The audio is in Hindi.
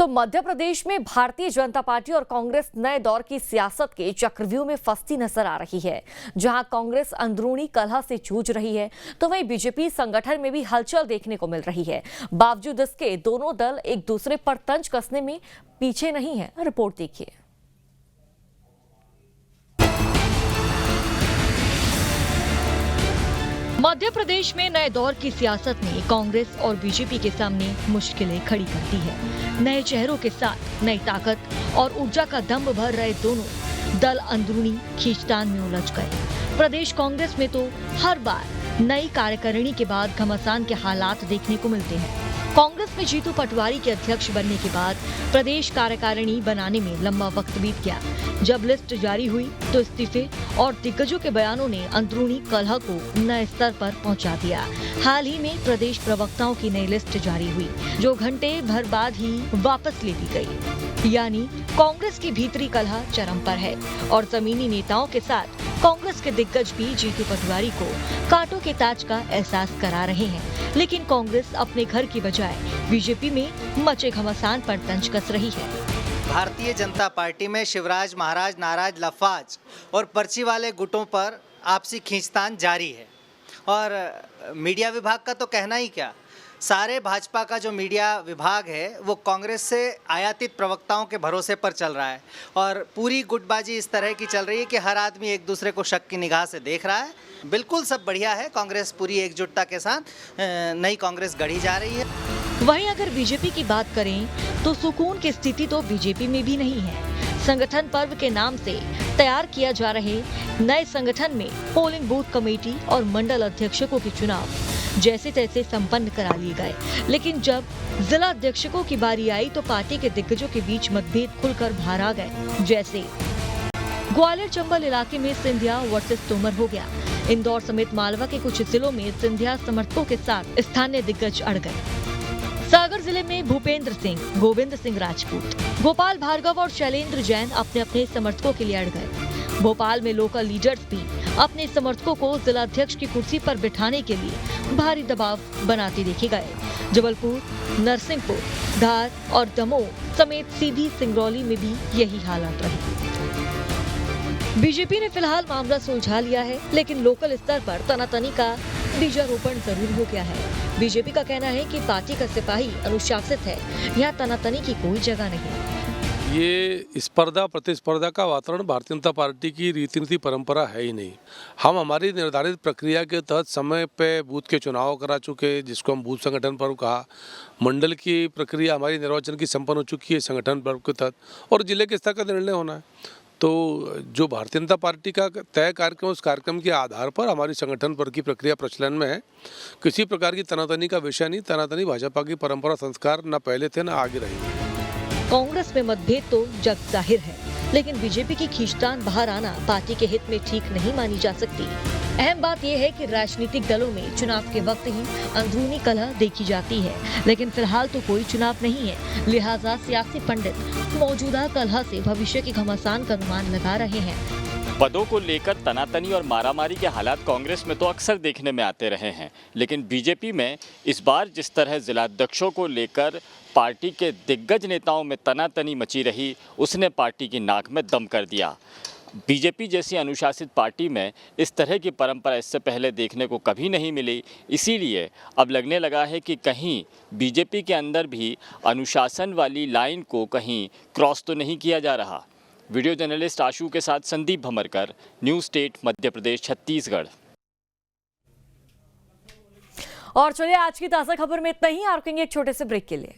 तो मध्य प्रदेश में भारतीय जनता पार्टी और कांग्रेस नए दौर की सियासत के चक्रव्यूह में फंसती नजर आ रही है। जहां कांग्रेस अंदरूनी कलह से जूझ रही है, तो वहीं बीजेपी संगठन में भी हलचल देखने को मिल रही है। बावजूद इसके दोनों दल एक दूसरे पर तंज कसने में पीछे नहीं है। रिपोर्ट देखिए। मध्य प्रदेश में नए दौर की सियासत ने कांग्रेस और बीजेपी के सामने मुश्किलें खड़ी कर दी है। नए चेहरों के साथ नई ताकत और ऊर्जा का दम भर रहे दोनों दल अंदरूनी खींचतान में उलझ गए। प्रदेश कांग्रेस में तो हर बार नई कार्यकारिणी के बाद घमासान के हालात देखने को मिलते हैं। कांग्रेस में जीतू पटवारी के अध्यक्ष बनने के बाद प्रदेश कार्यकारिणी बनाने में लंबा वक्त बीत गया। जब लिस्ट जारी हुई तो इस्तीफे और दिग्गजों के बयानों ने अंदरूनी कलह को नए स्तर पर पहुंचा दिया। हाल ही में प्रदेश प्रवक्ताओं की नई लिस्ट जारी हुई, जो घंटे भर बाद ही वापस ले ली गई। यानी कांग्रेस की भीतरी कलह चरम पर है और जमीनी नेताओं के साथ कांग्रेस के दिग्गज भी जीतू पटवारी को कांटों के ताज का एहसास करा रहे हैं। लेकिन कांग्रेस अपने घर की बजाय बीजेपी में मचे घमासान पर तंज कस रही है। भारतीय जनता पार्टी में शिवराज महाराज नाराज लफाज और पर्ची वाले गुटों पर आपसी खींचतान जारी है। और मीडिया विभाग का तो कहना ही क्या, सारे भाजपा का जो मीडिया विभाग है वो कांग्रेस से आयातित प्रवक्ताओं के भरोसे पर चल रहा है। और पूरी गुटबाजी इस तरह की चल रही है कि हर आदमी एक दूसरे को शक की निगाह से देख रहा है। बिल्कुल सब बढ़िया है, कांग्रेस पूरी एकजुटता के साथ नई कांग्रेस गढ़ी जा रही है। वहीं अगर बीजेपी की बात करें तो सुकून की स्थिति तो बीजेपी में भी नहीं है। संगठन पर्व के नाम से तैयार किया जा रहे नए संगठन में पोलिंग बूथ कमेटी और मंडल अध्यक्षकों के चुनाव जैसे तैसे संपन्न करा लिए गए। लेकिन जब जिला अध्यक्षकों की बारी आई तो पार्टी के दिग्गजों के बीच मतभेद खुलकर बाहर आ गए। जैसे ग्वालियर चंबल इलाके में सिंधिया वर्सेस तोमर हो गया। इंदौर समेत मालवा के कुछ जिलों में सिंधिया समर्थकों के साथ स्थानीय दिग्गज अड़ गए। सागर जिले में भूपेंद्र सिंह, गोविंद सिंह राजपूत, गोपाल भार्गव और शैलेंद्र जैन अपने अपने समर्थकों के लिए अड़ गए। भोपाल में लोकल लीडर्स भी अपने समर्थकों को जिला अध्यक्ष की कुर्सी पर बिठाने के लिए भारी दबाव बनाते देखे गए। जबलपुर, नरसिंहपुर, धार और दमोह समेत सीधी सिंगरौली में भी यही हालात रहे। बीजेपी ने फिलहाल मामला सुलझा लिया है, लेकिन लोकल स्तर पर तनातनी का बीजारोपण जरूर हो गया है। बीजेपी का कहना है कि पार्टी का सिपाही अनुशासित है, यहाँ तनातनी की कोई जगह नहीं। ये स्पर्धा प्रतिस्पर्धा का वातावरण भारतीय जनता पार्टी की रीति नीति परंपरा है ही नहीं। हम हमारी निर्धारित प्रक्रिया के तहत समय पे बूथ के चुनाव करा चुके, जिसको हम बूथ संगठन पर्व कहा। मंडल की प्रक्रिया हमारी निर्वाचन की संपन्न हो चुकी है संगठन पर्व के तहत, और जिले के स्तर का निर्णय होना है। तो जो भारतीय जनता पार्टी का तय कार्यक्रम, उस कार्यक्रम के आधार पर हमारी संगठन पर की प्रक्रिया प्रचलन में है। किसी प्रकार की तनातनी का विषय नहीं। तनातनी भाजपा की परंपरा संस्कार न पहले थे न आगे रहेंगे। कांग्रेस में मतभेद तो जग जाहिर है, लेकिन बीजेपी की खींचतान बाहर आना पार्टी के हित में ठीक नहीं मानी जा सकती। अहम बात यह है कि राजनीतिक दलों में चुनाव के वक्त ही अंदरूनी कलह देखी जाती है, लेकिन फिलहाल तो कोई चुनाव नहीं है। लिहाजा सियासी पंडित मौजूदा कलह से भविष्य की घमासान का अनुमान लगा रहे हैं। पदों को लेकर तनातनी और मारामारी के हालात कांग्रेस में तो अक्सर देखने में आते रहे हैं, लेकिन बीजेपी में इस बार जिस तरह जिलाध्यक्षों को लेकर पार्टी के दिग्गज नेताओं में तनातनी मची रही, उसने पार्टी की नाक में दम कर दिया। बीजेपी जैसी अनुशासित पार्टी में इस तरह की परंपरा इससे पहले देखने को कभी नहीं मिली। इसीलिए अब लगने लगा है कि कहीं बीजेपी के अंदर भी अनुशासन वाली लाइन को कहीं क्रॉस तो नहीं किया जा रहा। वीडियो जर्नलिस्ट आशु के साथ संदीप भमरकर, न्यूज़ स्टेट मध्य प्रदेश, छत्तीसगढ़। और चलिए आज की ताज़ा खबर में इतना ही। रुकेंगे एक छोटे से ब्रेक के लिए।